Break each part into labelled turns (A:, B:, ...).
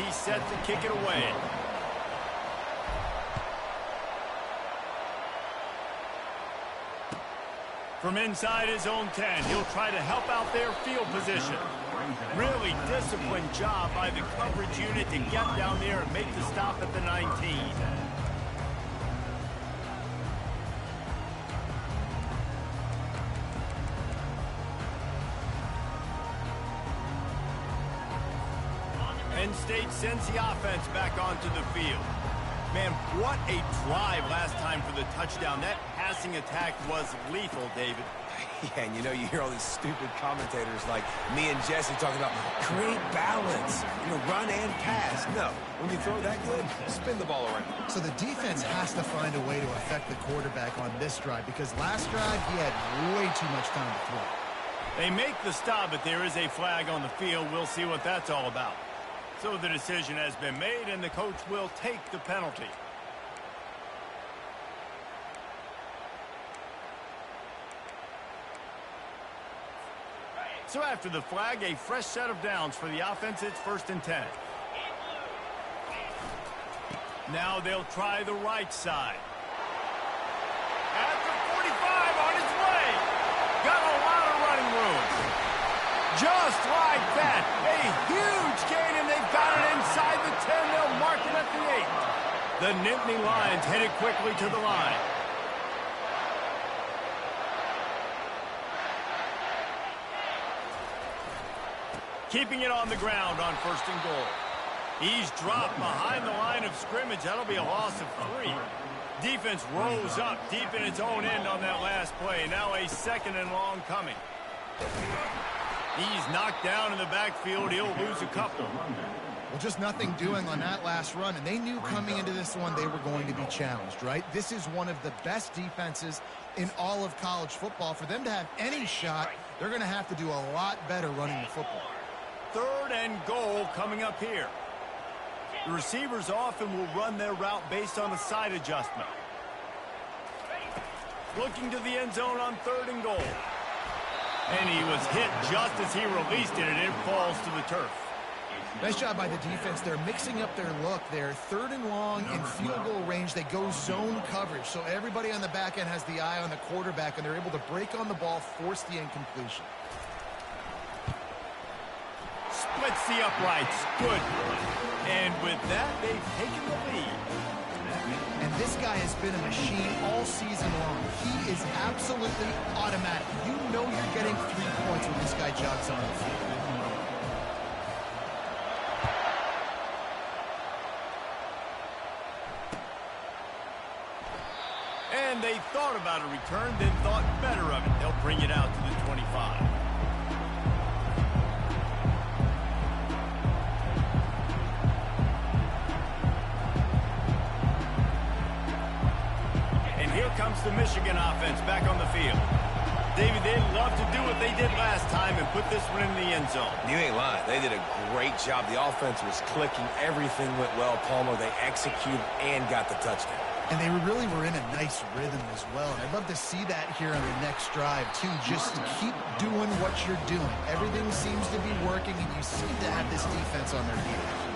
A: he's set to kick it away. From inside his own 10, he'll try to help out their field position. Really disciplined job by the coverage unit to get down there and make the stop at the 19. Penn State sends the offense back onto the field. Man, what a drive last time for the touchdown. That passing attack was lethal, David.
B: Yeah, and you know, you hear all these stupid commentators like me and Jesse talking about create balance, run and pass. No, when you throw that good, spin the ball around.
C: So the defense has to find a way to affect the quarterback on this drive because last drive he had way too much time to throw.
A: They make the stop, but there is a flag on the field. We'll see what that's all about. So the decision has been made, and the coach will take the penalty. So after the flag, a fresh set of downs for the offense. It's 1st and 10. Now they'll try the right side. After 45 on his way. Got a lot of running room. Just like that. A huge gain, and they've got it inside the 10. They'll mark it at the 8. The Nittany Lions headed quickly to the line. Keeping it on the ground on 1st and goal. He's dropped behind the line of scrimmage. That'll be a loss of 3. Defense rose up deep in its own end on that last play. Now a 2nd and long coming. He's knocked down in the backfield. He'll lose a couple.
C: Well, just nothing doing on that last run, and they knew coming into this one they were going to be challenged, right? This is one of the best defenses in all of college football. For them to have any shot, they're going to have to do a lot better running the football.
A: 3rd and goal coming up here. The receivers often will run their route based on a side adjustment. Looking to the end zone on 3rd and goal. And he was hit just as he released it, and it falls to the turf.
C: Nice job by the defense. They're mixing up their look. They're 3rd and long in field goal range. They go zone coverage. So everybody on the back end has the eye on the quarterback, and they're able to break on the ball, force the incompletion.
A: Splits the uprights. Good. And with that, they've taken the lead.
C: And this guy has been a machine all season long. He is absolutely automatic. You know you're getting 3 points when this guy jogs on the field.
A: And they thought about a return, then thought better of it. They'll bring it out to the 25. Comes the Michigan offense back on the field. David, they'd love to do what they did last time and put this one in the end zone.
B: You ain't lying. They did a great job. The offense was clicking. Everything went well. Palmer, they executed and got the touchdown.
C: And they really were in a nice rhythm as well. And I'd love to see that here on the next drive, too. Just keep doing what you're doing. Everything seems to be working, and you seem to have this defense on their heels.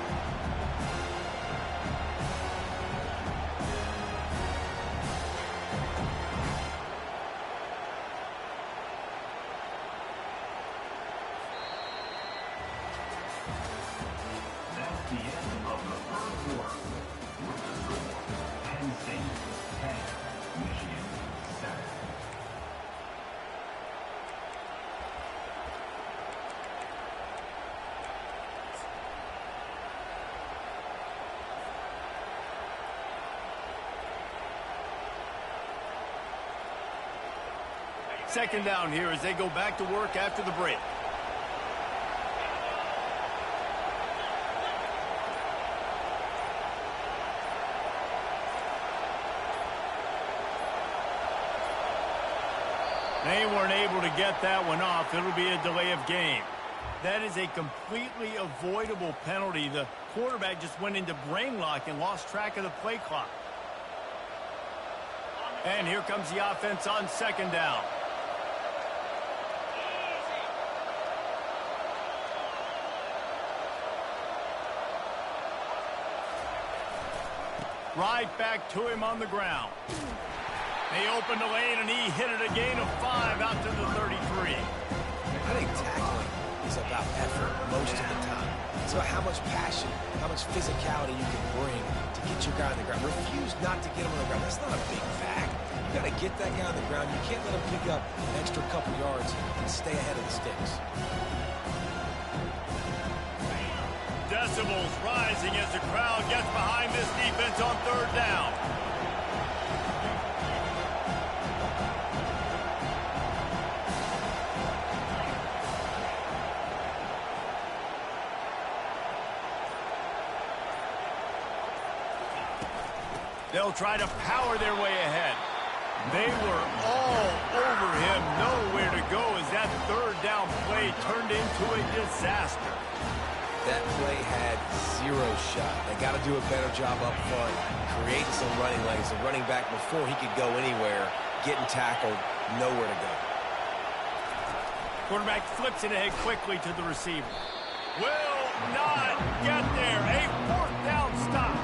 A: Second down here as they go back to work after the break. They weren't able to get that one off. It'll be a delay of game. That is a completely avoidable penalty. The quarterback just went into brain lock and lost track of the play clock. And here comes the offense on 2nd down. Right back to him on the ground. They opened the lane, and he hit it a gain of 5 out to the 33.
B: I think tackling is about effort most of the time. It's about how much passion, how much physicality you can bring to get your guy on the ground. Refuse not to get him on the ground. That's not a big fact. You got to get that guy on the ground. You can't let him pick up an extra couple yards and stay ahead of the sticks.
A: Decibels rising as the crowd gets behind this defense on 3rd down. They'll try to power their way ahead. They were all over him, nowhere to go as that 3rd down play turned into a disaster.
B: That play had 0 shot. They got to do a better job up front, creating some running lanes. The running back, before he could go anywhere, getting tackled, nowhere to go.
A: Quarterback flips it ahead quickly to the receiver. Will not get there. A 4th down stop.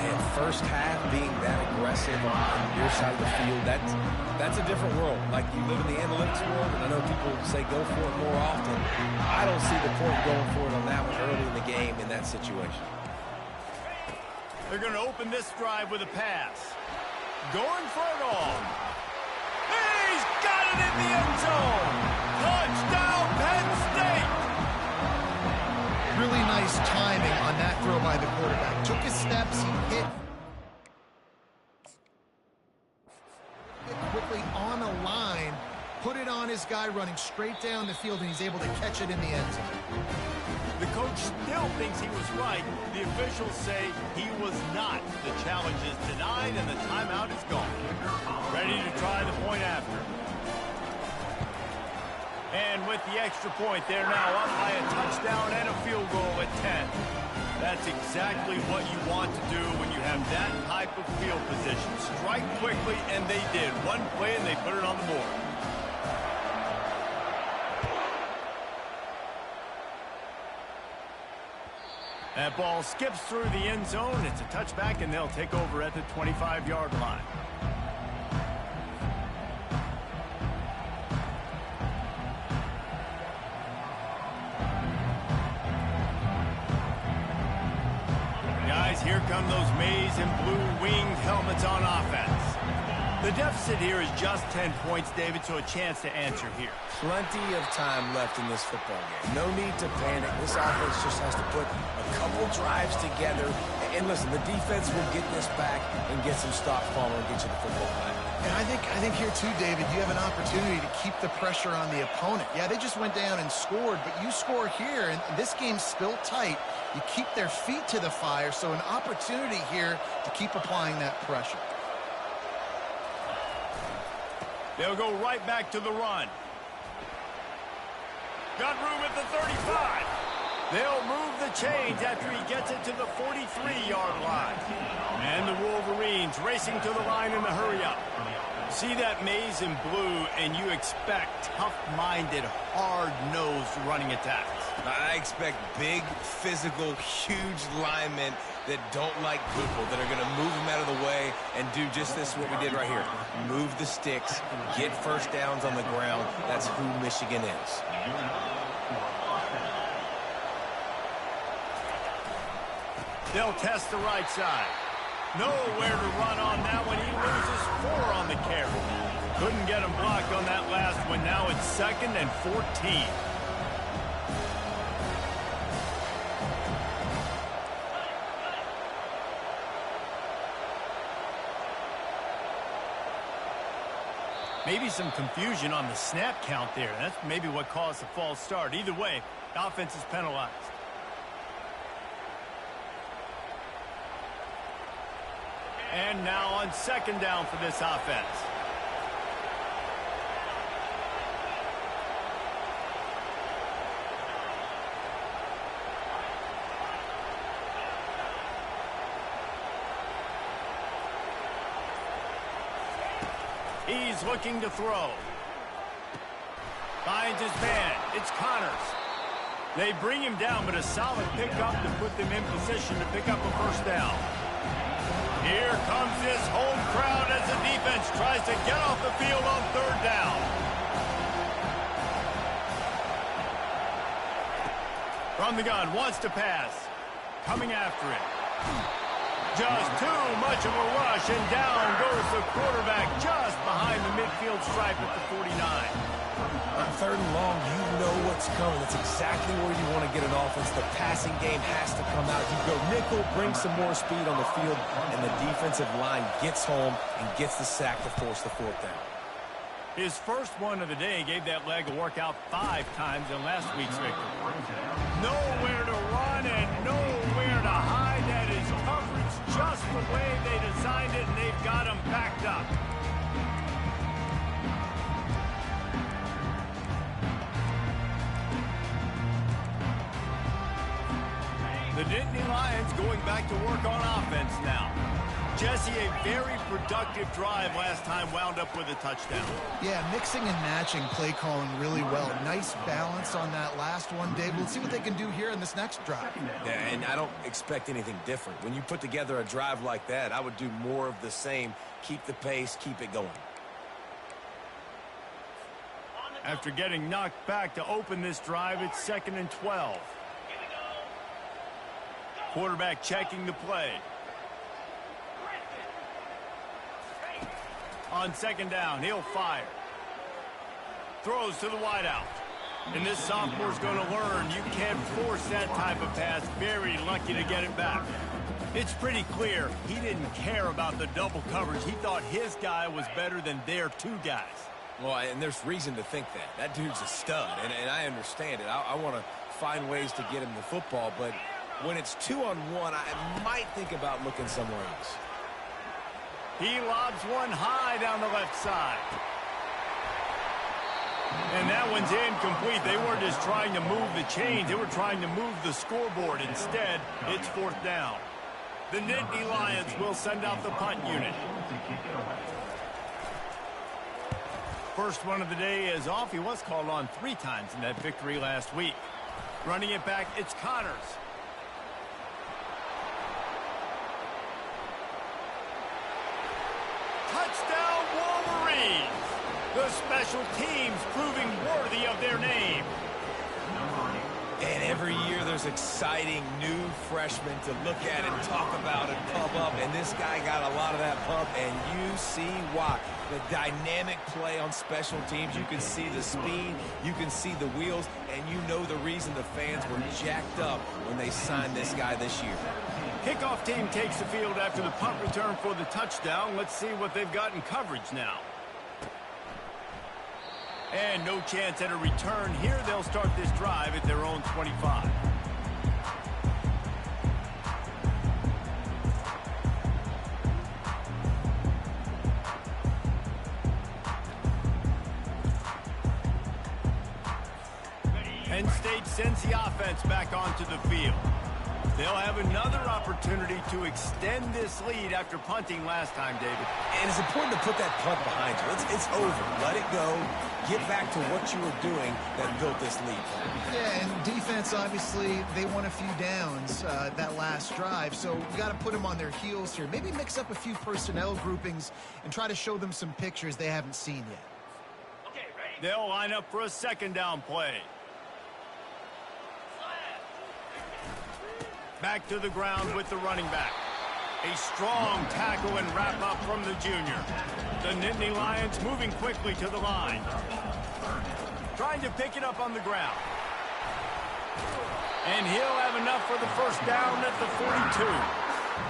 B: And first half being that aggressive on your side of the field, that's a different world. Like, you live in the analytics world, and I know people say go for it more often. I don't see the point going for it on that one early in the game in that situation.
A: They're going to open this drive with a pass. Going for it all. He's got it in the end zone. Touchdown, Penn State.
C: Really nice timing on that throw by the quarterback. Took his steps, he hit quickly on a line, put it on his guy running straight down the field, and he's able to catch it in the end zone.
A: The coach still thinks he was right. The officials say he was not. The challenge is denied, and the timeout is gone. Ready to try the point after. And with the extra point, they're now up by a touchdown and a field goal at 10. That's exactly what you want to do when you have that type of field position. Strike quickly, and they did. One play, and they put it on the board. That ball skips through the end zone. It's a touchback, and they'll take over at the 25-yard line. Guys, here come those maize and blue winged helmets on offense. The deficit here is just 10 points, David, so a chance to answer here.
B: Plenty of time left in this football game. No need to panic. This offense just has to put a couple drives together. And listen, the defense will get this back and get some stops following and get you the football back.
C: And I think here too, David, you have an opportunity to keep the pressure on the opponent. Yeah, they just went down and scored, but you score here, and this game's still tight. You keep their feet to the fire, so an opportunity here to keep applying that pressure.
A: They'll go right back to the run. Got room at the 35. They'll move the chains after he gets it to the 43-yard line. And the Wolverines racing to the line in a hurry-up. See that maize and blue, and you expect tough-minded, hard-nosed running attacks.
B: I expect big, physical, huge linemen that don't like people, that are going to move them out of the way and do just this, what we did right here. Move the sticks, get first downs on the ground. That's who Michigan is.
A: They'll test the right side. Nowhere to run on that one. He loses 4 on the carry. Couldn't get him blocked on that last one. Now it's 2nd and 14. Maybe some confusion on the snap count there. That's maybe what caused the false start. Either way, the offense is penalized. And now on 2nd down for this offense. He's looking to throw. Finds his man. It's Connors. They bring him down, but a solid pickup to put them in position to pick up a first down. Here comes this home crowd as the defense tries to get off the field on third down. From the gun, wants to pass. Coming after it. Just too much of a rush, and down goes the quarterback just behind the midfield stripe at the 49.
B: On third and long, you know what's coming. That's exactly where you want to get an offense. The passing game has to come out. You go nickel, bring some more speed on the field, and the defensive line gets home and gets the sack to force the fourth down.
A: His first one of the day gave that leg a workout 5 times in last week's victory. Nowhere to run and nowhere to hide. That is coverage just the way they designed it, and they've got him backed up. The Nittany Lions going back to work on offense now. Jesse, a very productive drive last time, wound up with a touchdown.
C: Yeah, mixing and matching play calling really well. Nice balance on that last one, Dave. Let's see what they can do here in this next drive.
B: Yeah, and I don't expect anything different. When you put together a drive like that, I would do more of the same. Keep the pace, keep it going.
A: After getting knocked back to open this drive, it's 2nd and 12. Quarterback checking the play. On 2nd down, he'll fire. Throws to the wideout. And this sophomore's going to learn you can't force that type of pass. Very lucky to get it back. It's pretty clear he didn't care about the double coverage. He thought his guy was better than their 2 guys.
B: Well, and there's reason to think that. That dude's a stud, and I understand it. I want to find ways to get him the football, but when it's 2-on-1, I might think about looking somewhere else.
A: He lobs one high down the left side. And that one's incomplete. They weren't just trying to move the chains. They were trying to move the scoreboard. Instead, it's 4th down. The Nittany Lions will send out the punt unit. First one of the day is off. He was called on 3 times in that victory last week. Running it back, it's Connors. Touchdown Wolverines! The special teams proving worthy of their name.
B: And every year there's exciting new freshmen to look at and talk about and pump up. And this guy got a lot of that pump, and you see why. The dynamic play on special teams. You can see the speed. You can see the wheels. And you know the reason the fans were jacked up when they signed this guy this year.
A: Kickoff team takes the field after the punt return for the touchdown. Let's see what they've got in coverage now. And no chance at a return here. They'll start this drive at their own 25. Penn State sends the offense back onto the field. They'll have another opportunity to extend this lead after punting last time, David.
B: And it's important to put that punt behind you. It's over. Let it go. Get back to what you were doing that built this lead.
C: Yeah, and defense, obviously, they won a few downs that last drive, so you got to put them on their heels here. Maybe mix up a few personnel groupings and try to show them some pictures they haven't seen yet.
A: Okay, ready? They'll line up for a 2nd down play. Back to the ground with the running back. A strong tackle and wrap up from the junior. The Nittany Lions moving quickly to the line. Trying to pick it up on the ground. And he'll have enough for the first down at the 42.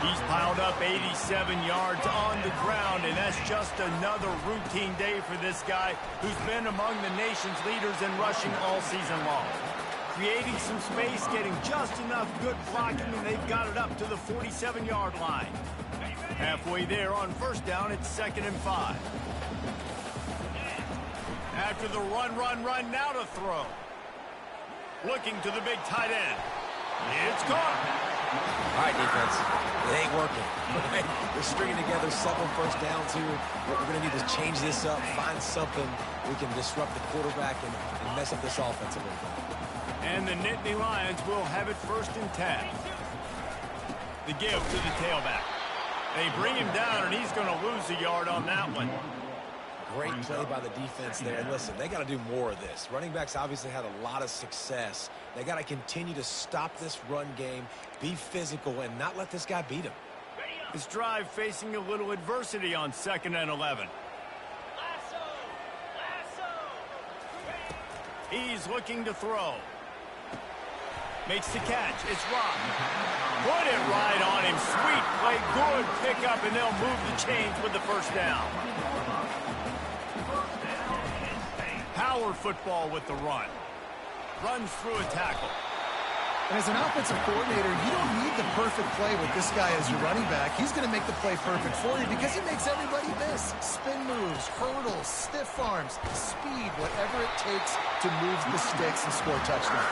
A: He's piled up 87 yards on the ground, and that's just another routine day for this guy who's been among the nation's leaders in rushing all season long. Creating some space, getting just enough good blocking, and they've got it up to the 47-yard line. Halfway there on first down, it's 2nd and 5. After the run, now to throw. Looking to the big tight end. It's caught.
B: All right, defense. It ain't working. We're stringing together 7 first downs here. We're going to need to change this up, find something we can disrupt the quarterback and mess up this offense a little bit.
A: And the Nittany Lions will have it 1st and 10. The give to the tailback. They bring him down, and he's going to lose a yard on that one.
B: Great play by the defense there. And listen, they got to do more of this. Running backs obviously had a lot of success. They got to continue to stop this run game, be physical, and not let this guy beat him.
A: This drive facing a little adversity on 2nd and 11. He's looking to throw. Makes the catch. It's Rock. Put it right on him. Sweet play. Good pickup, and they'll move the chains with the first down. Power football with the run. Runs through a tackle.
C: And as an offensive coordinator, you don't need the perfect play with this guy as your running back. He's going to make the play perfect for you because he makes everybody miss. Spin moves, hurdles, stiff arms, speed, whatever it takes to move the sticks and score touchdowns.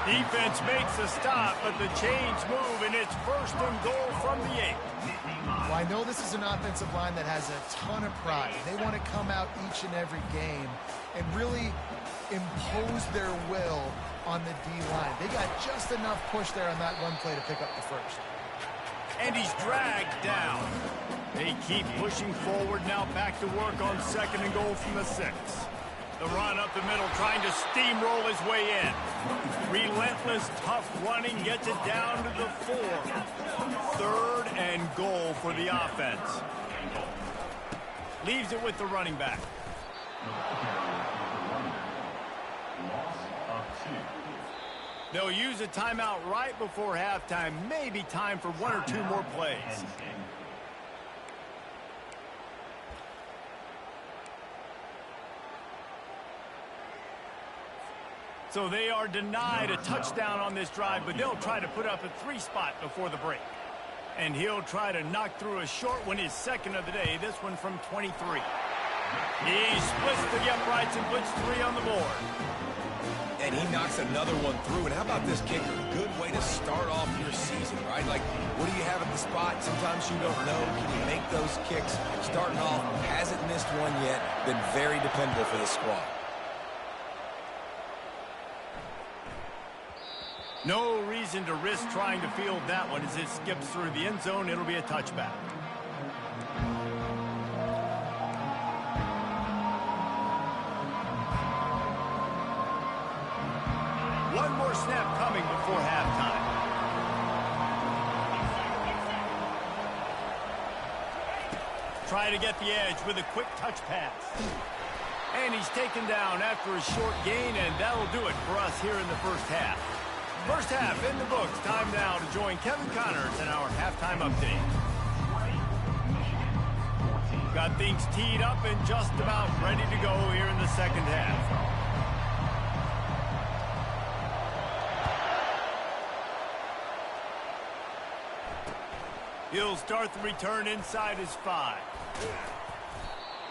A: Defense makes a stop, but the chains move, and it's 1st and goal from the 8.
C: Well, I know this is an offensive line that has a ton of pride. They want to come out each and every game and really impose their will on the D-line. They got just enough push there on that run play to pick up the first.
A: And he's dragged down. They keep pushing forward, now back to work on 2nd and goal from the 6. The run up the middle, trying to steamroll his way in. Relentless, tough running, gets it down to the 4. 3rd and goal for the offense. Leaves it with the running back. They'll use a timeout right before halftime. Maybe time for 1 or 2 more plays. So they are denied a touchdown on this drive, but they'll try to put up a 3 spot before the break. And he'll try to knock through a short one, his 2nd of the day, this one from 23. He splits the uprights and puts 3 on the board.
B: And he knocks another one through. And how about this kicker? Good way to start off your season, right? Like, what do you have at the spot? Sometimes you don't know. Can you make those kicks? Starting off, hasn't missed one yet. Been very dependable for the squad.
A: No reason to risk trying to field that one as it skips through the end zone. It'll be a touchback. One more snap coming before halftime. Try to get the edge with a quick touch pass. And he's taken down after a short gain, and that'll do it for us here in the first half. First half in the books. Time now to join Kevin Connors in our halftime update. Got things teed up and just about ready to go here in the second half. He'll start the return inside his 5.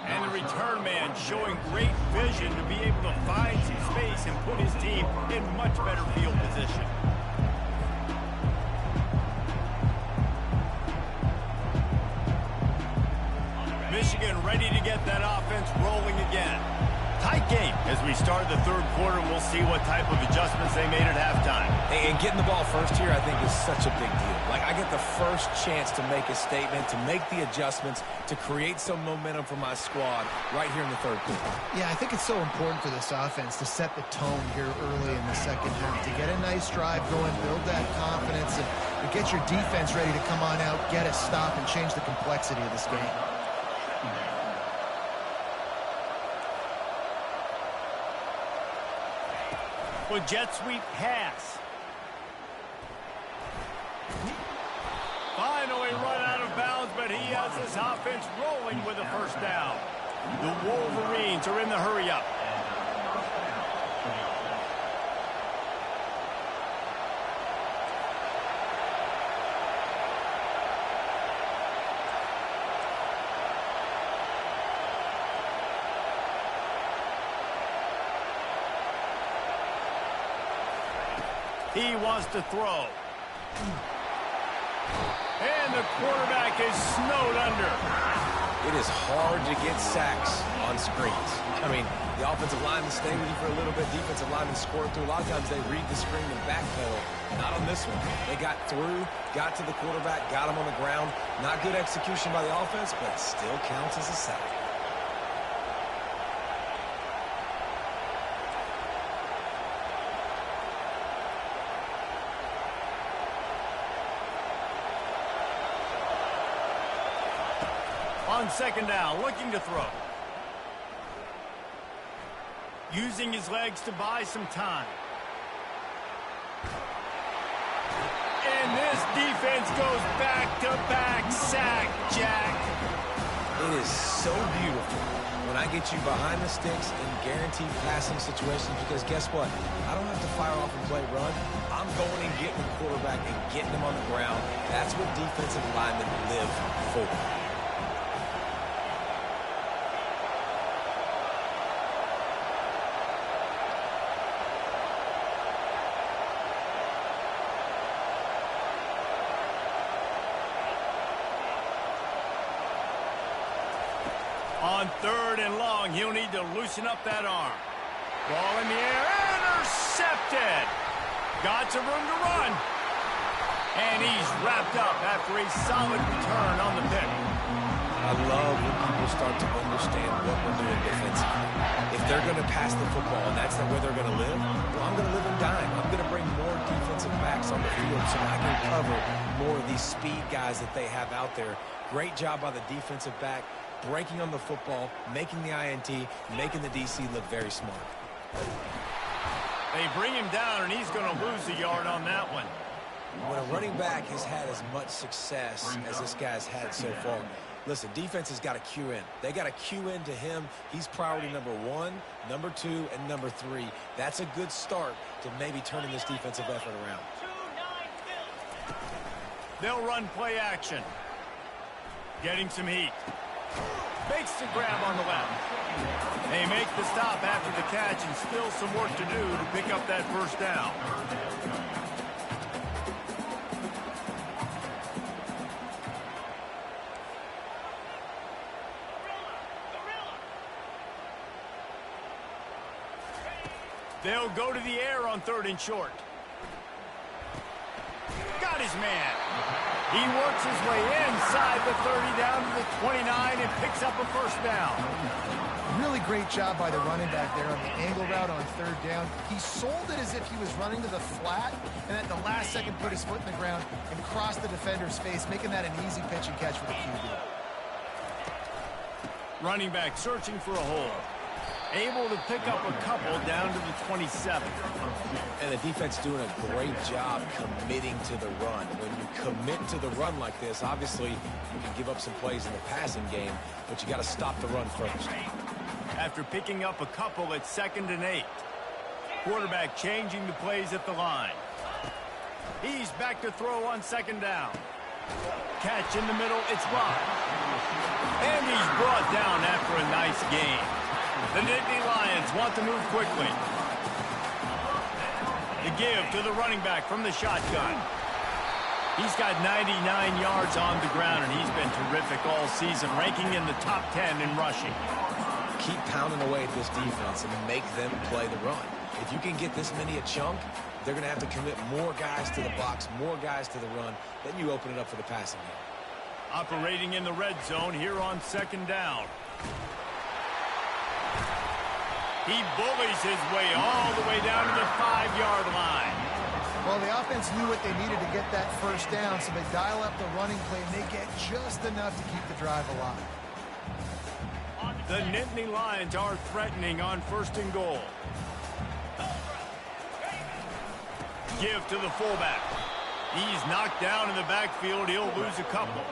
A: And the return man showing great vision to be able to find some space and put his team in much better field position. Michigan ready to get that offense rolling again. Tight game as we start the 3rd quarter. We'll see what type of adjustments they made at halftime.
B: And getting the ball first here, I think, is such a big deal. Like, I get the first chance to make a statement, to make the adjustments, to create some momentum for my squad right here in the 3rd quarter.
C: Yeah, I think it's so important for this offense to set the tone here early in the second half, to get a nice drive going, build that confidence, and get your defense ready to come on out, get a stop, and change the complexity of this game.
A: With jet sweep pass. Finally run out of bounds, but he has this offense rolling with a first down. The Wolverines are in the hurry-up. He wants to throw. And the quarterback is snowed under.
B: It is hard to get sacks on screens. I mean, the offensive linemen stay with you for a little bit. Defensive linemen score through. A lot of times they read the screen and backpedal. Not on this one. They got through, got to the quarterback, got him on the ground. Not good execution by the offense, but it still counts as a sack.
A: On second down, looking to throw. Using his legs to buy some time. And this defense goes back-to-back sack, Jack.
B: It is so beautiful when I get you behind the sticks in guaranteed passing situations, because guess what? I don't have to fire off and play run. I'm going and getting the quarterback and getting him on the ground. That's what defensive linemen live for.
A: On third and long, he'll need to loosen up that arm. Ball in the air, intercepted. Got some room to run. And he's wrapped up after a solid return on the pick.
B: I love when people start to understand what we're doing defensively. If they're going to pass the football and that's the way they're going to live, well, I'm going to live and dime. I'm going to bring more defensive backs on the field so I can cover more of these speed guys that they have out there. Great job by the defensive back, breaking on the football, making the INT, making the DC look very smart.
A: They bring him down, and he's going to lose a yard on that one.
B: When a running back has had as much success as this guy's had so far, listen, defense has got to cue in. They got to cue in to him. He's priority number 1, number 2, and number 3. That's a good start to maybe turning this defensive effort around.
A: They'll run play action. Getting some heat. Makes the grab on the left. They make the stop after the catch, and still some work to do to pick up that first down. They'll go to the air on third and short. Got his man. He works his way inside the 30 down to the 29 and picks up a first down.
C: Really great job by the running back there on the angle route on third down. He sold it as if he was running to the flat, and at the last second put his foot in the ground and crossed the defender's face, making that an easy pitch and catch for the QB.
A: Running back searching for a hole. Able to pick up a couple down to the 27.
B: And the defense doing a great job committing to the run. When you commit to the run like this, obviously you can give up some plays in the passing game, but you got to stop the run first.
A: After picking up a couple at 2nd and 8. Quarterback changing the plays at the line. He's back to throw on 2nd down. Catch in the middle, it's blocked. And he's brought down after a nice gain. The Nittany Lions want to move quickly. The give to the running back from the shotgun. He's got 99 yards on the ground, and he's been terrific all season, ranking in the top 10 in rushing.
B: Keep pounding away at this defense and make them play the run. If you can get this many a chunk, they're going to have to commit more guys to the box, more guys to the run. Then you open it up for the passing game.
A: Operating in the red zone here on 2nd down. He bullies his way all the way down to the 5-yard line.
C: Well, the offense knew what they needed to get that first down, so they dial up the running play, and they get just enough to keep the drive alive.
A: The Nittany Lions are threatening on 1st and goal. Give to the fullback. He's knocked down in the backfield. He'll lose a couple.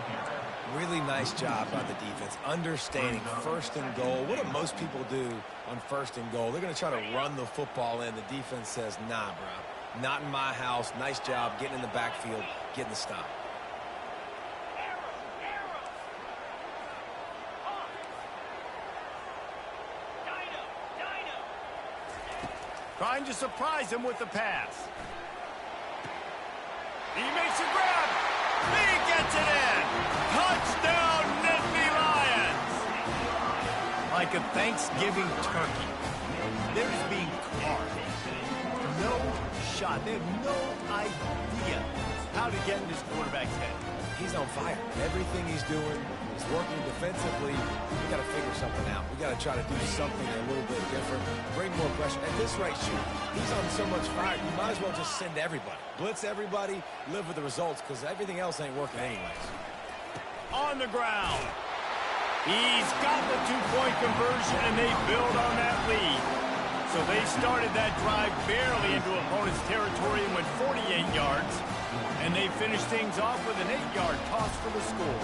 B: Really nice job by the defense, understanding 1st and goal. What do most people do on 1st and goal? They're going to try to run the football in. The defense says, nah, bro, not in my house. Nice job getting in the backfield, getting the stop.
A: Trying to surprise him with the pass. He makes a grab. He gets it in. Touchdown, Nittany Lions. like a Thanksgiving turkey. They're just being carved. No shot. They have no idea how to get in this quarterback's head.
B: He's on fire. Everything he's doing, he's working defensively. We got to figure something out. We got to try to do something a little bit different, bring more pressure. At this rate, shoot, he's on so much fire, you might as well just send everybody. Blitz everybody, live with the results, because everything else ain't working anyways.
A: On the ground. He's got the two-point conversion, and they build on that lead. So they started that drive barely into opponent's territory and went 48 yards. And they finished things off with an 8-yard toss for the score.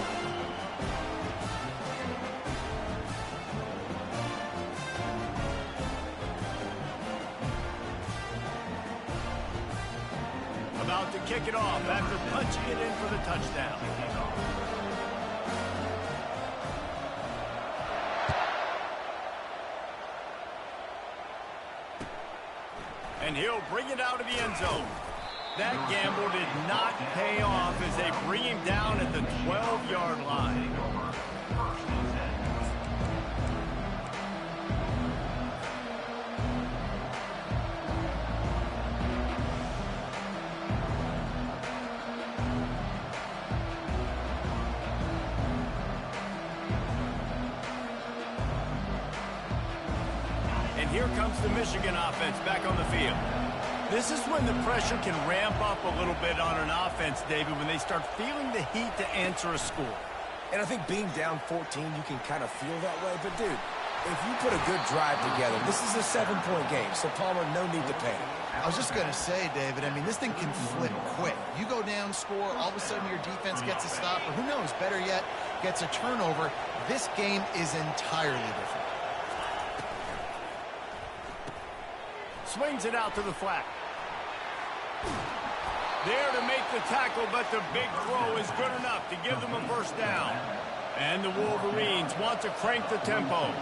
A: About to kick it off after punching it in for the touchdown. And he'll bring it out of the end zone. That gamble did not pay off as they bring him down at the 12-yard line. And here comes the Michigan offense back on the field. This is when the pressure can ramp up a little bit on an offense, David, when they start feeling the heat to answer a score.
B: And I think being down 14, you can kind of feel that way. But, dude, if you put a good drive together, this is a 7-point game. So, Palmer, no need to panic.
C: I was just going to say, David, I mean, this thing can flip quick. You go down, score, all of a sudden your defense gets a stop, or who knows, better yet, gets a turnover. This game is entirely different.
A: Swings it out to the flat. There to make the tackle, but the big throw is good enough to give them a first down. And the Wolverines want to crank the tempo.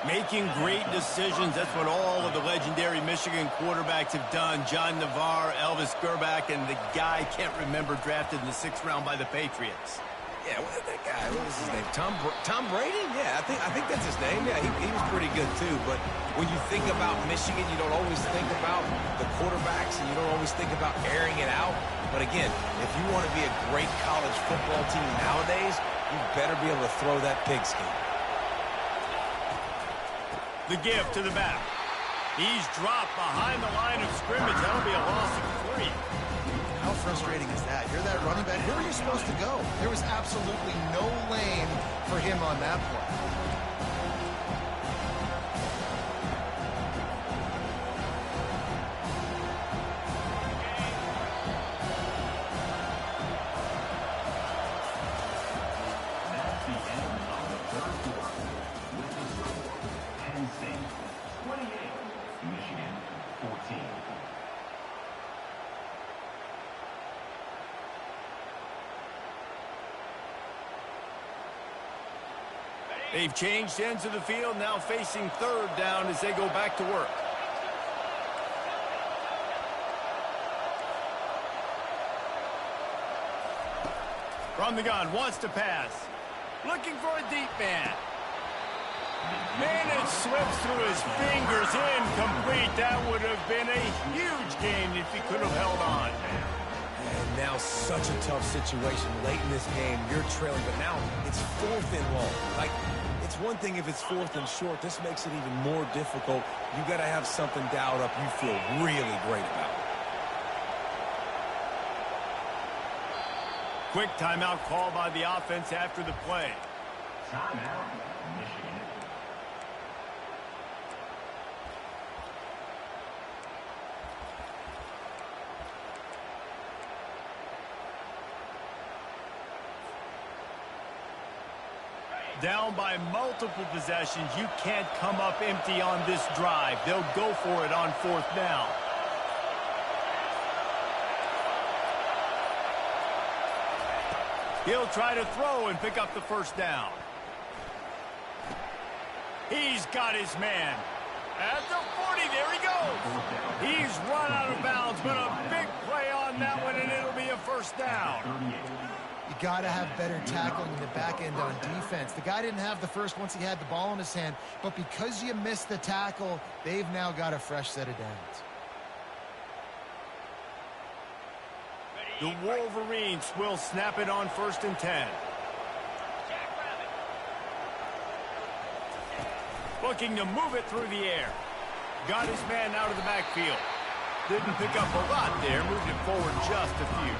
A: Making great decisions, that's what all of the legendary Michigan quarterbacks have done. John Navarre, Elvis Gerbach, and the guy I can't remember drafted in the 6th round by the Patriots.
B: Yeah, that guy, what was his name? Tom Brady? Yeah, I think that's his name. Yeah, he was pretty good too. But when you think about Michigan, you don't always think about the quarterbacks, and you don't always think about airing it out. But again, if you want to be a great college football team nowadays, you better be able to throw that pigskin.
A: The give to the back. He's dropped behind the line of scrimmage. That'll be a loss of 3.
C: How frustrating is that? You're that running back. Where are you supposed to go? There was absolutely no lane for him on that play.
D: That's the end of the third quarter. With the score, Penn State 28, Michigan 14.
A: They've changed ends of the field, now facing 3rd down as they go back to work. From the gun, wants to pass. Looking for a deep man. Man, it slips through his fingers, incomplete. That would have been a huge gain if he could have held on.
B: And now such a tough situation late in this game. You're trailing, but now it's 4th and long. Like, it's one thing if it's 4th and short. This makes it even more difficult. You got to have something dialed up you feel really great about.
A: Quick timeout call by the offense after the play.
D: Timeout, Michigan.
A: Down by multiple possessions, you can't come up empty on this drive. They'll go for it on 4th down. He'll try to throw and pick up the first down. He's got his man. At the 40, there he goes. He's run out of bounds, but a big play on that one, and it'll be a first down.
C: You got to have better tackling in the back end on defense. The guy didn't have the first once he had the ball in his hand, but because you missed the tackle, they've now got a fresh set of downs.
A: The Wolverines will snap it on 1st and 10. Looking to move it through the air. Got his man out of the backfield. Didn't pick up a lot there. Moved it forward just a few.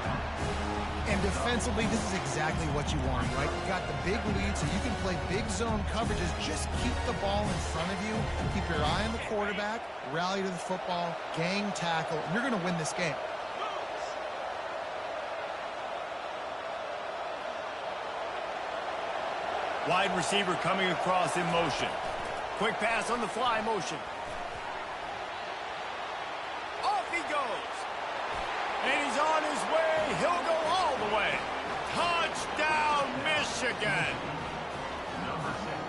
C: And defensively, this is exactly what you want, right? You got the big lead, so you can play big zone coverages. Just keep the ball in front of you. Keep your eye on the quarterback. Rally to the football. Gang tackle. And you're going to win this game.
A: Wide receiver coming across in motion. Quick pass on the fly motion. Off he goes. And he's on his way. He'll go all the way. Touchdown, Michigan.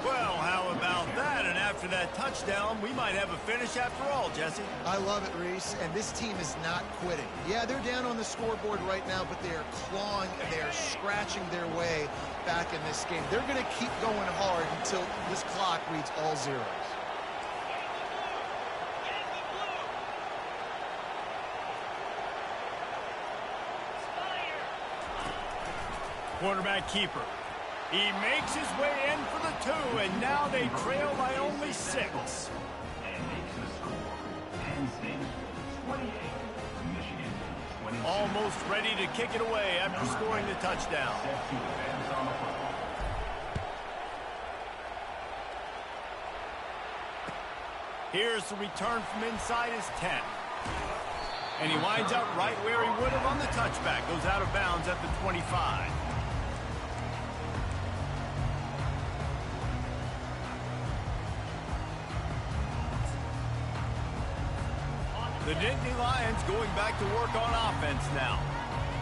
A: Well, how about that? And after that touchdown, we might have a finish after all, Jesse.
C: I love it, Reese, and this team is not quitting. Yeah, they're down on the scoreboard right now, but they are clawing and they are scratching their way back in this game. They're going to keep going hard until this clock reads all zeros.
A: Quarterback keeper. He makes his way in for the 2, and now they trail by only 6.
D: And makes the score. Penn State 28, Michigan 26.
A: Almost ready to kick it away after scoring the touchdown.
D: Set to advance on the football.
A: Here's the return from inside his 10. And he winds up right where he would have on the touchback. Goes out of bounds at the 25. The Nittany Lions going back to work on offense now.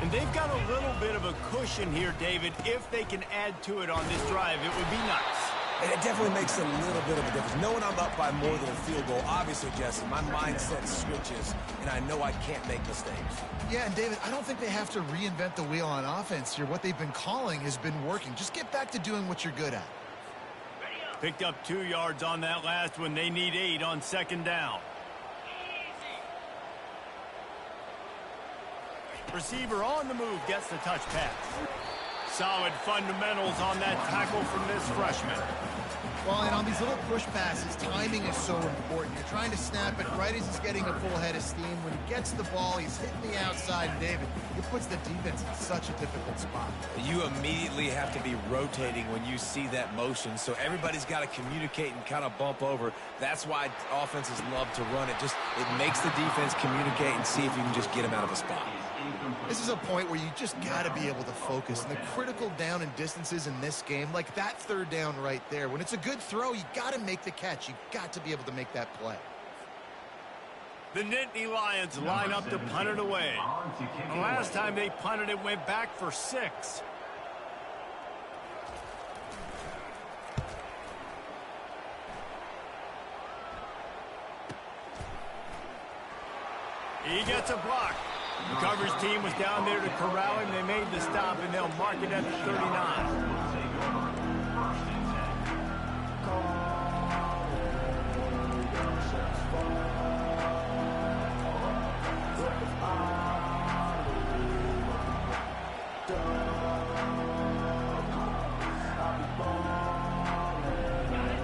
A: And they've got a little bit of a cushion here, David. If they can add to it on this drive, it would be nice.
B: And it definitely makes a little bit of a difference. Knowing I'm up by more than a field goal, obviously, Jesse, my mindset switches, and I know I can't make mistakes.
C: Yeah, and David, I don't think they have to reinvent the wheel on offense here. What they've been calling has been working. Just get back to doing what you're good at.
A: Picked up 2 yards on that last one. They need 8 on 2nd down. Receiver on the move gets the touch pass. Solid fundamentals on that tackle from this freshman.
C: Well, and on these little push passes, timing is so important. You're trying to snap it right as he's getting a full head of steam. When he gets the ball, he's hitting the outside, and David, it puts the defense in such a difficult spot.
B: You immediately have to be rotating when you see that motion, so everybody's got to communicate and kind of bump over. That's why offenses love to run it. It makes the defense communicate and see if you can just get him out of a spot.
C: This is a point where you just got to be able to focus. And the critical down and distances in this game, like that 3rd down right there, when it's a good throw, you got to make the catch. You got to be able to make that play.
A: The Nittany Lions line up to punt it away. The last time they punted it went back for 6. He gets a block. The coverage team was down there to corral him. They made the stop, and they'll mark it at the 39.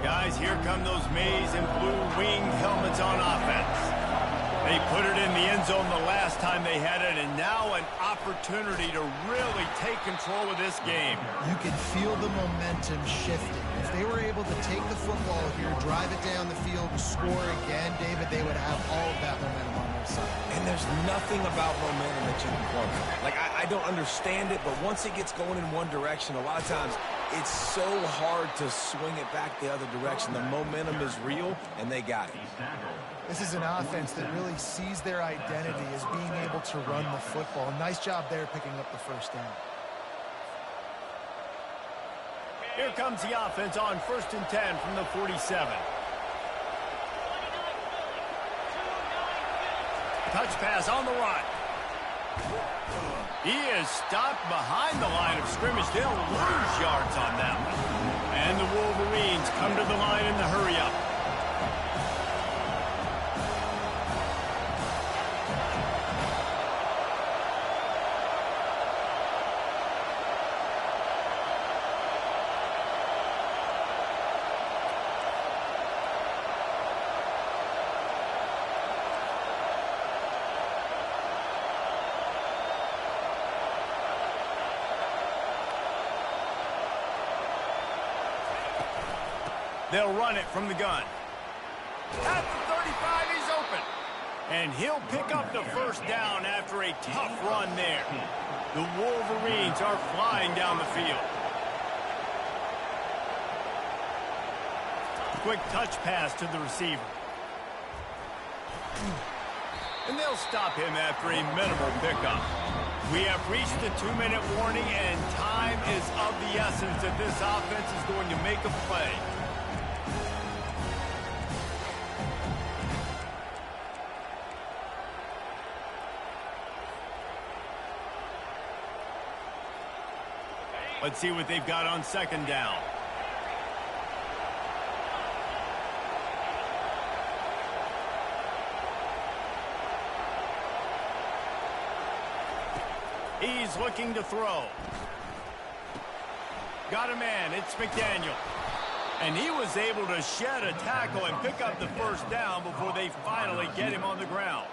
A: Guys, here come those maize and blue winged helmets on offense. They put it in the end zone the last time they had it, and now an opportunity to really take control of this game.
C: You can feel the momentum shifting. If they were able to take the football here, drive it down the field, and score again, David, they would have all of that momentum on their side.
B: And there's nothing about momentum that you can quantify. Like, I don't understand it, but once it gets going in one direction, a lot of times it's so hard to swing it back the other direction. The momentum is real, and they got it.
C: This is an offense that really sees their identity as being able to run the football. Nice job there picking up the 1st down.
A: Here comes the offense on 1st and 10 from the 47. Touch pass on the run. He is stopped behind the line of scrimmage. They'll lose yards on that one. And the Wolverines come to the line in the hurry-up. They'll run it from the gun. At the 35, he's open. And he'll pick up the first down after a tough run there. The Wolverines are flying down the field. Quick touch pass to the receiver. And they'll stop him after a minimal pickup. We have reached the 2-minute warning, and time is of the essence that this offense is going to make a play. Let's see what they've got on second down. He's looking to throw. Got a man. It's McDaniel. And he was able to shed a tackle and pick up the first down before they finally get him on the ground.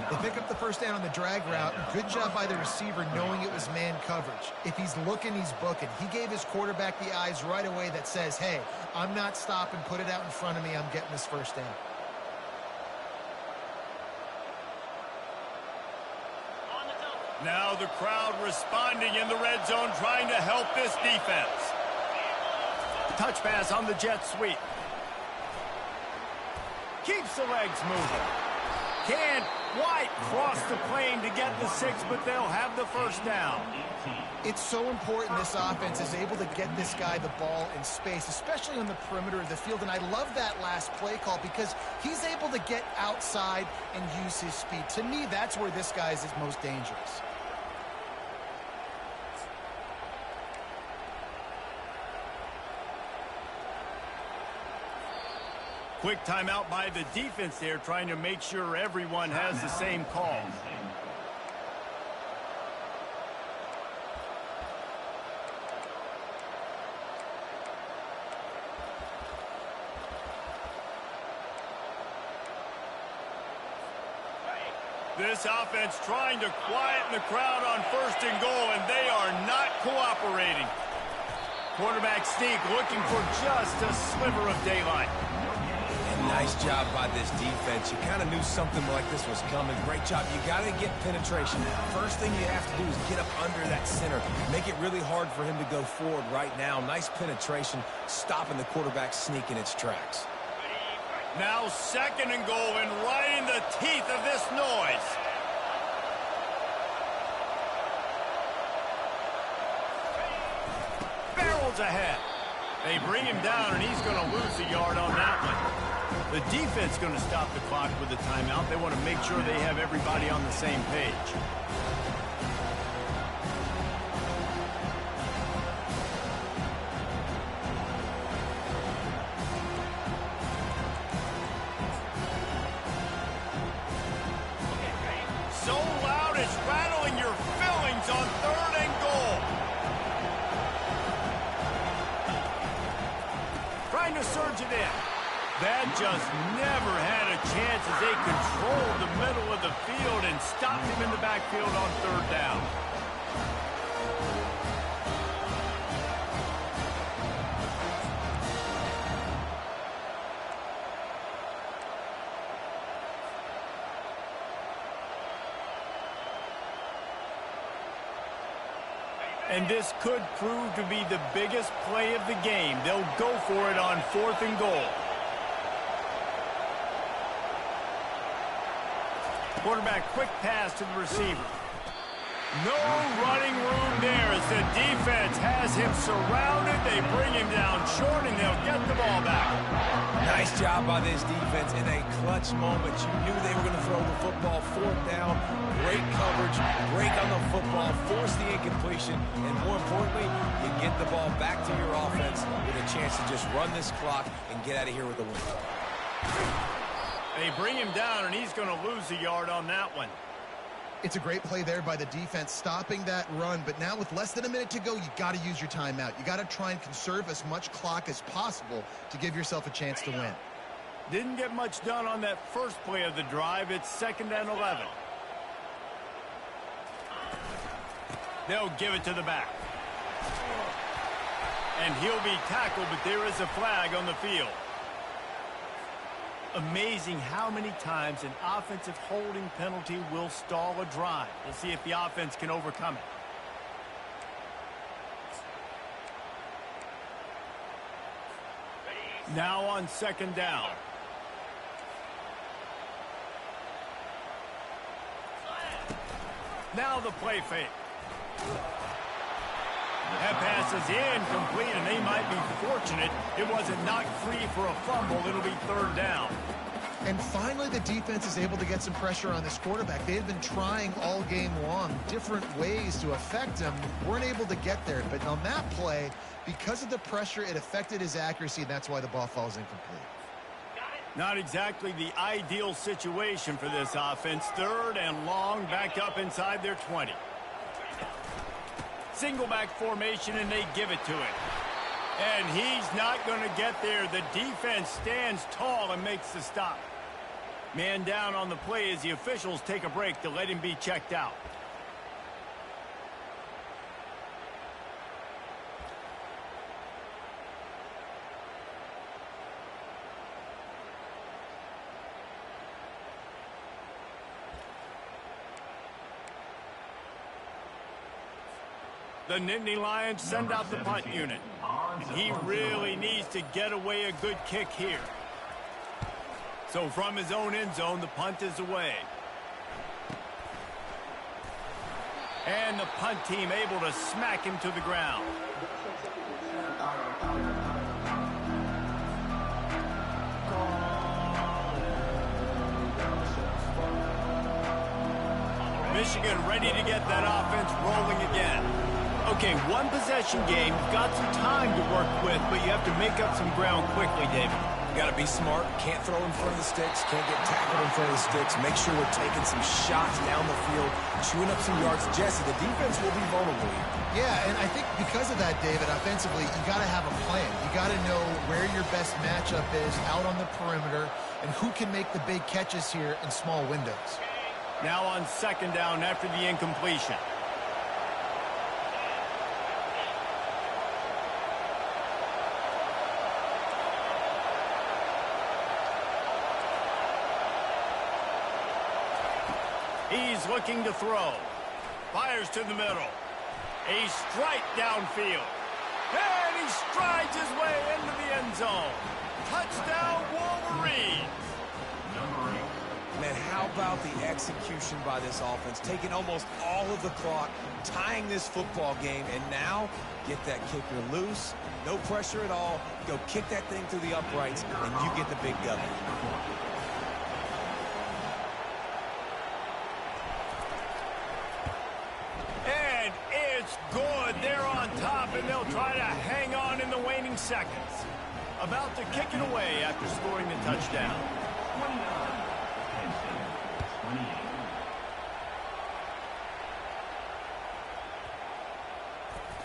C: They pick up the first down on the drag route. Good job by the receiver knowing it was man coverage. If he's looking, he's booking. He gave his quarterback the eyes right away that says, hey, I'm not stopping. Put it out in front of me. I'm getting this first down.
A: Now the crowd responding in the red zone, trying to help this defense. Touch pass on the jet sweep. Keeps the legs moving. Can't quite cross the plane to get the 6, but they'll have the first down.
C: It's so important this offense is able to get this guy the ball in space, especially on the perimeter of the field. And I love that last play call because he's able to get outside and use his speed. To me, that's where this guy is his most dangerous.
A: Quick timeout by the defense there, trying to make sure everyone has the same call. This offense trying to quieten the crowd on first and goal, and they are not cooperating. Quarterback sneak looking for just a sliver of daylight.
B: Nice job by this defense. You kind of knew something like this was coming. Great job. You got to get penetration. First thing you have to do is get up under that center. Make it really hard for him to go forward right now. Nice penetration, stopping the quarterback sneak in its tracks.
A: Now second and goal, and right in the teeth of this noise. Barrels ahead. They bring him down, and he's going to lose a yard on that one. The defense going to stop the clock with a timeout. They want to make sure they have everybody on the same page. So loud it's rattling your fillings on third and goal. Trying to surge it in. That just never had a chance as they controlled the middle of the field and stopped him in the backfield on third down. And this could prove to be the biggest play of the game. They'll go for it on fourth and goal. Quarterback quick pass to the receiver. No running room there as the defense has him surrounded. They bring him down short, and they'll get the ball back.
B: Nice job by this defense in a clutch moment. You knew they were going to throw the football. Fourth down, great coverage, break on the football, force the incompletion, and more importantly, you get the ball back to your offense with a chance to just run this clock and get out of here with a win.
A: They bring him down, and he's going to lose a yard on that one.
C: It's a great play there by the defense, stopping that run. But now with less than a minute to go, you got to use your timeout. You got to try and conserve as much clock as possible to give yourself a chance to win.
A: Didn't get much done on that first play of the drive. It's 2nd and 11. They'll give it to the back. And he'll be tackled, but there is a flag on the field. Amazing how many times an offensive holding penalty will stall a drive. We'll see if the offense can overcome it. Now on 2nd down. Now the play fake. That pass is incomplete, and they might be fortunate it wasn't knocked free for a fumble. It'll be 3rd down.
C: And finally, the defense is able to get some pressure on this quarterback. They had been trying all game long different ways to affect him. Weren't able to get there. But on that play, because of the pressure, it affected his accuracy, and that's why the ball falls incomplete.
A: Not exactly the ideal situation for this offense. 3rd and long, back up inside their 20. Single back formation, and they give it to him. And he's not going to get there. The defense stands tall and makes the stop. Man down on the play as the officials take a break to let him be checked out. The Nittany Lions send out the punt unit. And he really needs to get away a good kick here. So from his own end zone, the punt is away. And the punt team able to smack him to the ground. Michigan ready to get that offense rolling again. Okay, one possession game. You've got some time to work with, but you have to make up some ground quickly, David.
B: You got to be smart. Can't throw in front of the sticks. Can't get tackled in front of the sticks. Make sure we're taking some shots down the field, chewing up some yards. Jesse, the defense will be vulnerable here.
C: Yeah, and I think because of that, David, offensively, you got to have a plan. You got to know where your best matchup is out on the perimeter and who can make the big catches here in small windows.
A: Now on 2nd down after the incompletion. He's looking to throw. Fires to the middle. A strike downfield. And he strides his way into the end zone. Touchdown, Wolverines.
B: Man, how about the execution by this offense? Taking almost all of the clock, tying this football game, and now get that kicker loose. No pressure at all. Go kick that thing through the uprights, and you get the big W.
A: And it's good. They're on top, and they'll try to hang on in the waning seconds. About to kick it away after scoring the touchdown.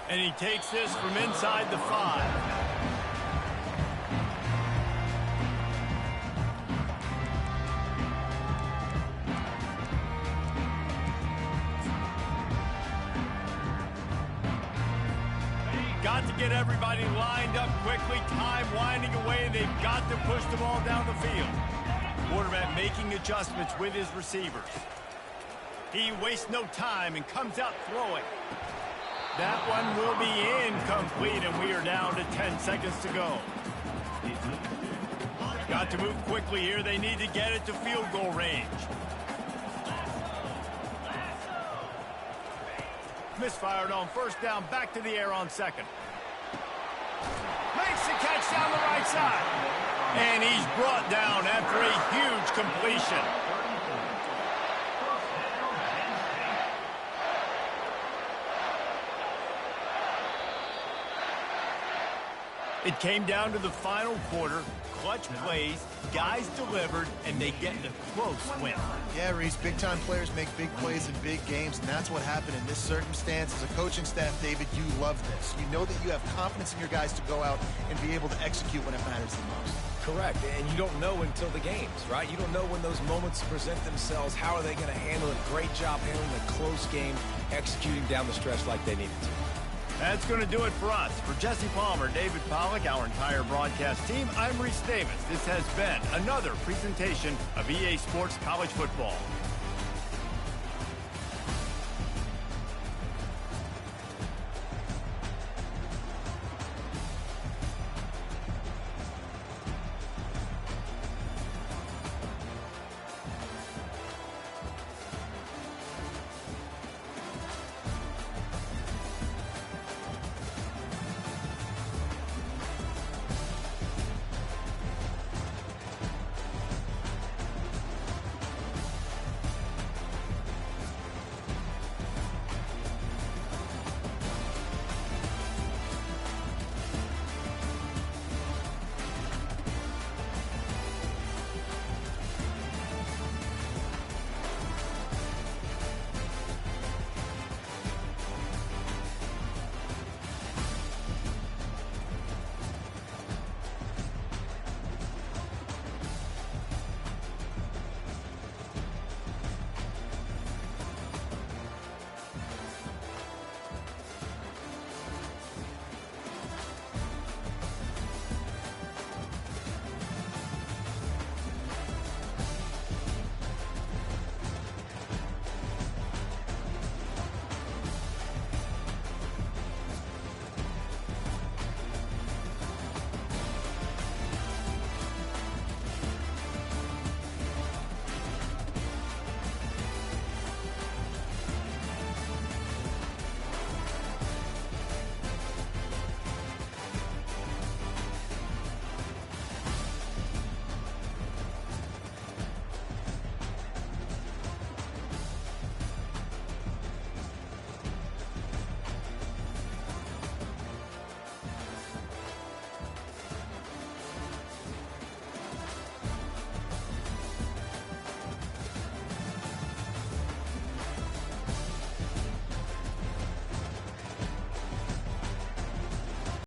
A: And he takes this from inside the 5. Got to get everybody lined up quickly. Time winding away. They've got to push the ball down the field. Quarterback making adjustments with his receivers. He wastes no time and comes out throwing. That one will be incomplete, and we are down to 10 seconds to go. Got to move quickly here. They need to get it to field goal range. Misfired on 1st down, back to the air on 2nd. Makes the catch down the right side. And he's brought down after a huge completion. It came down to the final quarter. Clutch plays, guys delivered, and they get a close win.
C: Yeah, Reese, big-time players make big plays in big games, and that's what happened in this circumstance. As a coaching staff, David, you love this. You know that you have confidence in your guys to go out and be able to execute when it matters the most.
B: Correct, and you don't know until the games, right? You don't know when those moments present themselves. How are they going to handle it? Great job handling a close game, executing down the stretch like they needed to.
A: That's going to do it for us. For Jesse Palmer, David Pollack, our entire broadcast team, I'm Reese Davis. This has been another presentation of EA Sports College Football.